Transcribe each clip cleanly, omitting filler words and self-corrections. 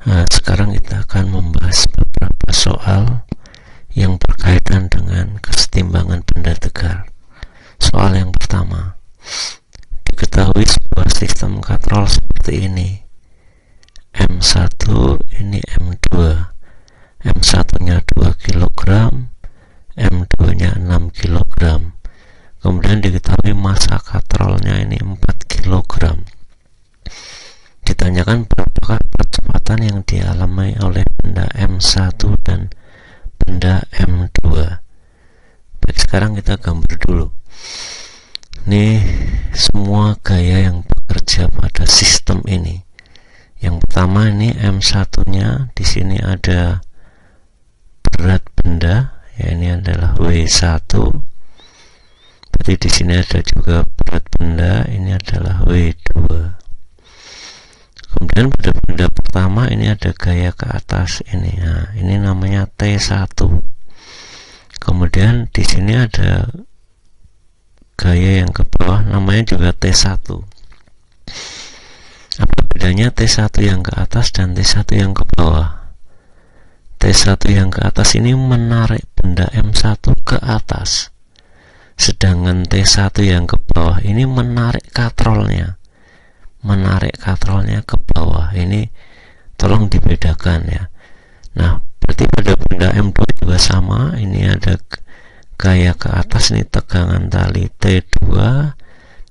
Nah, sekarang kita akan membahas beberapa soal yang berkaitan dengan kesetimbangan benda tegar. Soal yang pertama, diketahui sebuah sistem katrol seperti ini. M1 ini M2. M1 nya 2 kg, M2 nya 6 kg. Kemudian diketahui massa katrolnya ini 4 kg. Ditanyakan berapakah percepatan yang dialami oleh benda M1 dan benda M2. Baik, sekarang kita gambar dulu. Ini semua gaya yang bekerja pada sistem ini. Yang pertama ini M1-nya, di sini ada berat benda, ya ini adalah W1. Berarti di sini ada juga berat benda, ini adalah W2. Kemudian pada benda pertama ini ada gaya ke atas ini. Nah, ini namanya T1. Kemudian di sini ada gaya yang ke bawah, namanya juga T1. Apa bedanya T1 yang ke atas dan T1 yang ke bawah? T1 yang ke atas ini menarik benda M1 ke atas, sedangkan T1 yang ke bawah ini menarik katrolnya ke bawah. Ini tolong dibedakan ya. Nah, berarti pada benda M2 juga sama. Ini ada gaya ke atas, ini tegangan tali T2,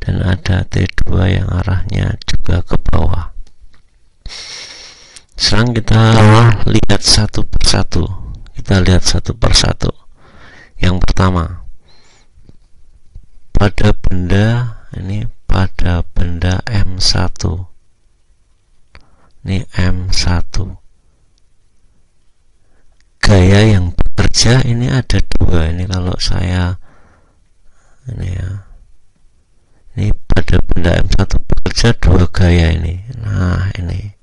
dan ada T2 yang arahnya juga ke bawah. Sekarang kita lihat satu persatu. Yang pertama, pada benda M1. Ini M1. Gaya yang bekerja ini ada dua. Ini kalau saya ini ya. Ini pada benda M1 bekerja dua gaya ini. Nah, ini.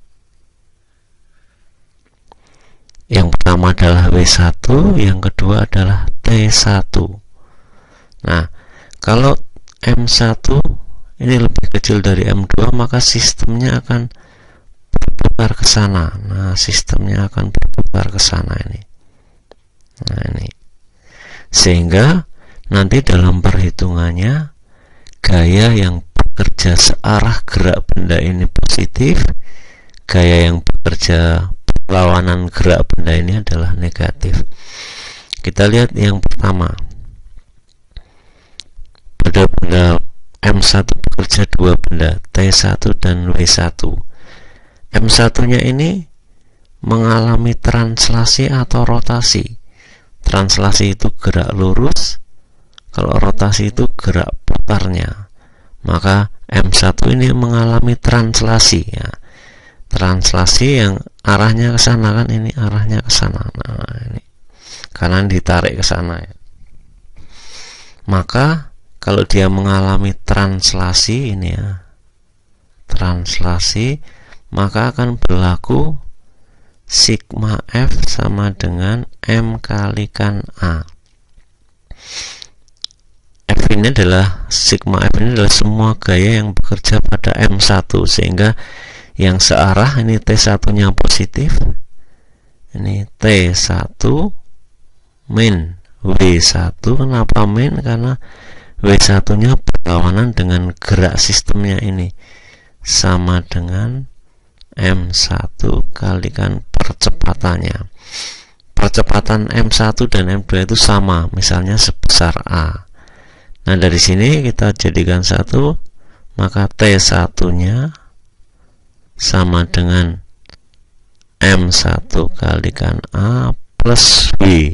Yang pertama adalah W1, yang kedua adalah T1. Nah, kalau M1 ini lebih kecil dari M2, maka sistemnya akan berputar ke sana. Nah, sistemnya akan berputar ke sana ini. Nah, ini. Sehingga nanti dalam perhitungannya gaya yang bekerja searah gerak benda ini positif, gaya yang bekerja berlawanan gerak benda ini adalah negatif. Kita lihat yang pertama. Pada benda M1 bekerja dua benda, T1 dan W1. M1-nya ini mengalami translasi atau rotasi. Translasi itu gerak lurus, kalau rotasi itu gerak putarnya. Maka M1 ini mengalami translasi ya. Translasi yang arahnya ke sana, kan ini arahnya ke sana. Nah, ini kanan ditarik ke sana ya. Maka kalau dia mengalami translasi ini ya, translasi, maka akan berlaku sigma F sama dengan M kalikan A. Sigma F ini adalah semua gaya yang bekerja pada M1, sehingga yang searah ini T1 nya positif, ini T1 min W1. Kenapa min? Karena W1 nya berlawanan dengan gerak sistemnya ini, sama dengan M1 kalikan percepatannya. Percepatan M1 dan M2 itu sama, misalnya sebesar A. Nah, dari sini kita jadikan satu, maka T1 nya sama dengan M1 kalikan A plus W.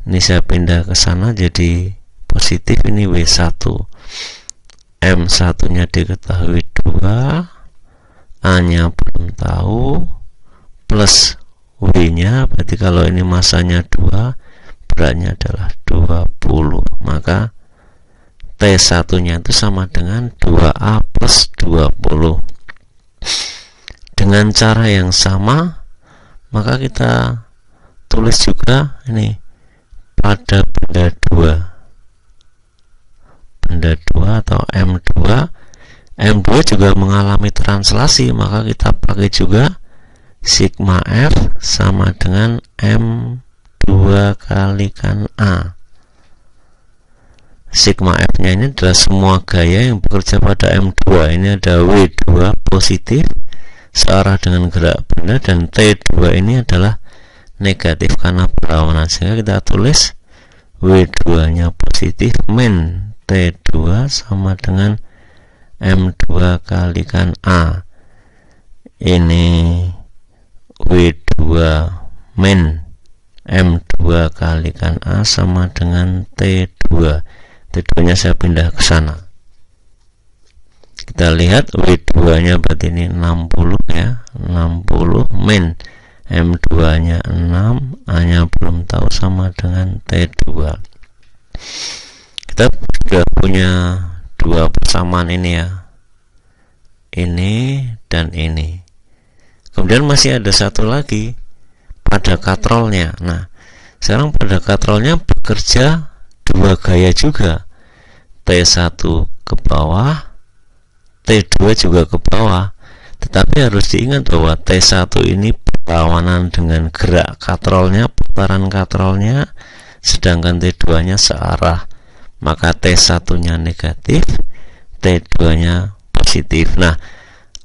Ini saya pindah ke sana jadi positif, ini W1. M1 nya diketahui 2, A nya belum tahu, plus W nya, berarti kalau ini masanya 2, beratnya adalah 20. Maka T1 nya itu sama dengan 2A plus 20. Dengan cara yang sama, maka kita tulis juga ini pada benda 2 atau M2 juga mengalami translasi, maka kita pakai juga sigma F sama dengan M2 kalikan A. Sigma F nya ini adalah semua gaya yang bekerja pada M2. Ini ada W2 positif searah dengan gerak benda, dan T2 ini adalah negatif karena berlawanan, sehingga kita tulis W2 nya positif min T2 sama dengan M2 kalikan A. Ini W2 min M2 kalikan A sama dengan T2. T2 nya saya pindah ke sana. Kita lihat W2 nya berarti ini 60 ya, 60 min M2 nya 6, A nya belum tahu sama dengan T2. Kita sudah punya dua persamaan ini ya, ini dan ini. Kemudian masih ada satu lagi pada katrolnya. Nah, sekarang pada katrolnya bekerja dua gaya juga, T1 ke bawah, T2 juga ke bawah. Tetapi harus diingat bahwa T1 ini berlawanan dengan gerak katrolnya, putaran katrolnya, sedangkan T2 nya searah. Maka T1 nya negatif, T2 nya positif. Nah,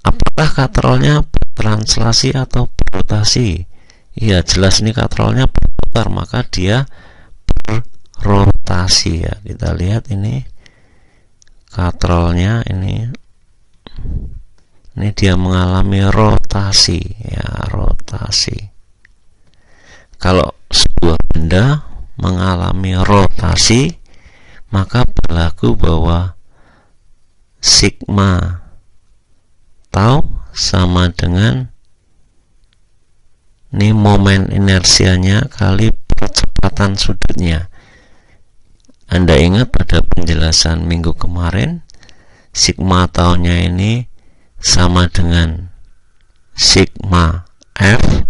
apakah katrolnya bertranslasi atau berrotasi? Iya, jelas ini katrolnya berputar, maka dia berrotasi ya. Kita lihat ini katrolnya, ini dia mengalami rotasi ya, rotasi. Kalau sebuah benda mengalami rotasi, maka berlaku bahwa sigma tau sama dengan ini momen inersianya kali percepatan sudutnya. Anda ingat pada penjelasan minggu kemarin, sigma tau-nya ini sama dengan sigma F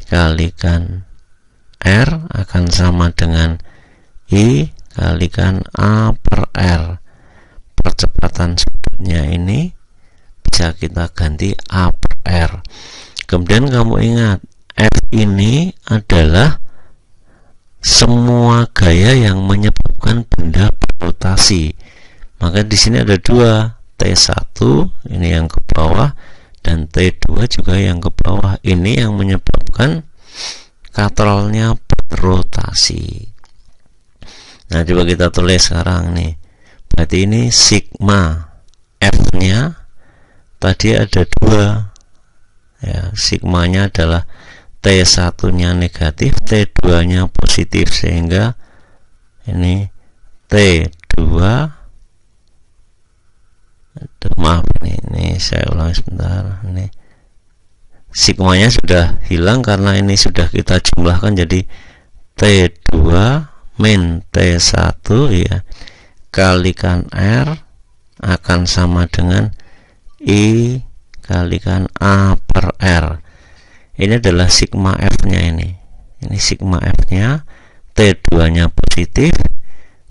kalikan R akan sama dengan I kalikan A per R. Percepatan sudutnya ini bisa kita ganti A per R. Kemudian kamu ingat, F ini adalah semua gaya yang menyebabkan benda berrotasi. Maka di sini ada dua, T1 ini yang ke bawah dan T2 juga yang ke bawah. Ini yang menyebabkan katrolnya berrotasi. Nah, coba kita tulis sekarang nih. Berarti ini sigma F-nya tadi ada dua. Ya, sigmanya adalah T1-nya negatif, T2-nya positif, sehingga ini T2, maaf ini saya ulang sebentar, ini sigmanya sudah hilang karena ini sudah kita jumlahkan jadi T2 min T1 ya kalikan R akan sama dengan I kalikan A per R. Ini adalah sigma F-nya ini. Ini sigma F-nya, T2-nya positif,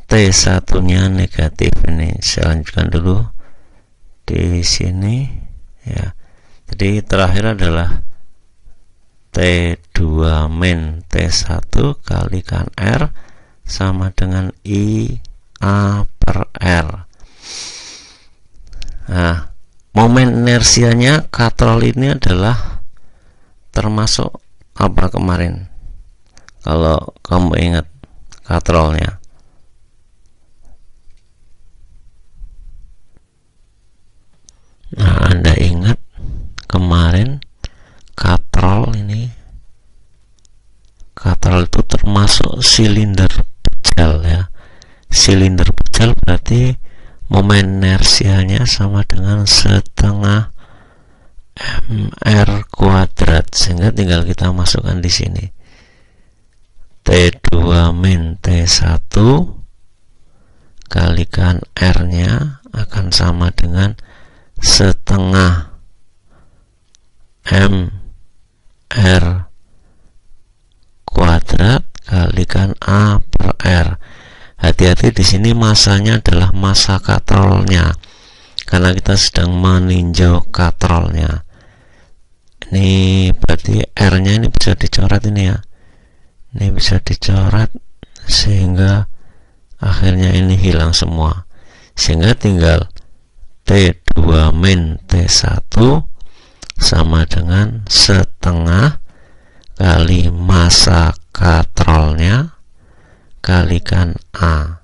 T1-nya negatif. Ini saya lanjutkan dulu di sini ya. Jadi terakhir adalah T2 min T1 kalikan R sama dengan I A per R. Nah, momen inersianya katrol ini adalah termasuk apa kemarin? Kalau kamu ingat katrolnya, nah, Anda ingat kemarin katrol ini, katrol itu termasuk silinder pejal ya. Silinder pejal berarti momen inersianya sama dengan setengah mr kuadrat, sehingga tinggal kita masukkan di sini T2 min T1 kalikan R nya akan sama dengan setengah mr kuadrat kalikan A per R. Hati-hati di sini masanya adalah massa katrolnya, karena kita sedang meninjau katrolnya. Ini berarti R nya ini bisa dicoret ini ya, ini bisa dicoret sehingga akhirnya ini hilang semua, sehingga tinggal T2 min T1 sama dengan setengah kali massa katrolnya kalikan A.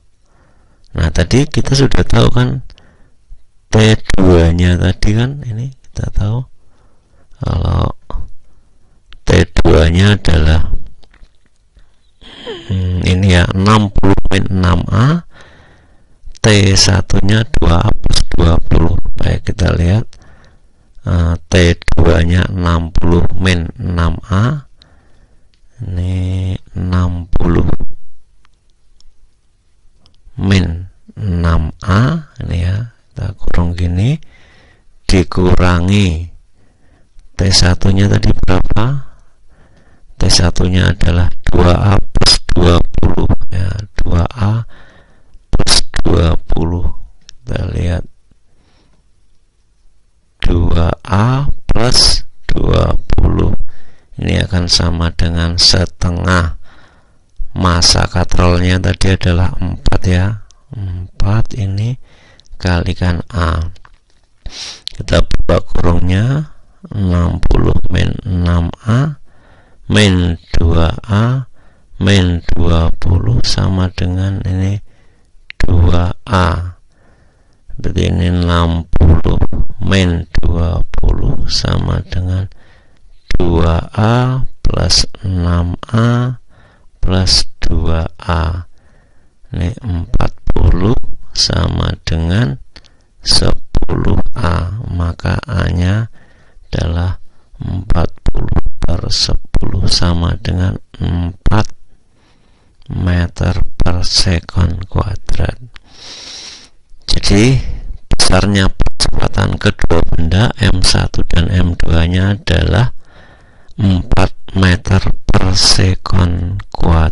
Nah tadi kita sudah tahu kan T2 nya tadi kan, ini kita tahu kalau T2 nya adalah ini ya 60 min 6A, T1 nya 2A plus 20. Baik, kita lihat T2 nya 60 min 6A, ini 60 min 6A, ini ya, kita kurung gini, dikurangi T1 nya tadi berapa? T1 nya adalah 2A plus 20 ya, 2A plus 20. Kita lihat 2A plus 20 ini akan sama dengan setengah massa katrolnya tadi adalah 4 ya, 4 ini kalikan A. Kita buka kurungnya, 60 min 6A min 2A min 20 sama dengan ini 2A. Berarti ini 60 min 20 sama dengan 2A plus 6A plus 2A. Ini 40 sama dengan 10A, maka A nya adalah 40 per 10 sama dengan 4 meter per sekon kuadrat. Jadi besarnya percepatan kedua benda M1 dan M2 nya adalah 4 meter per sekon kuadrat.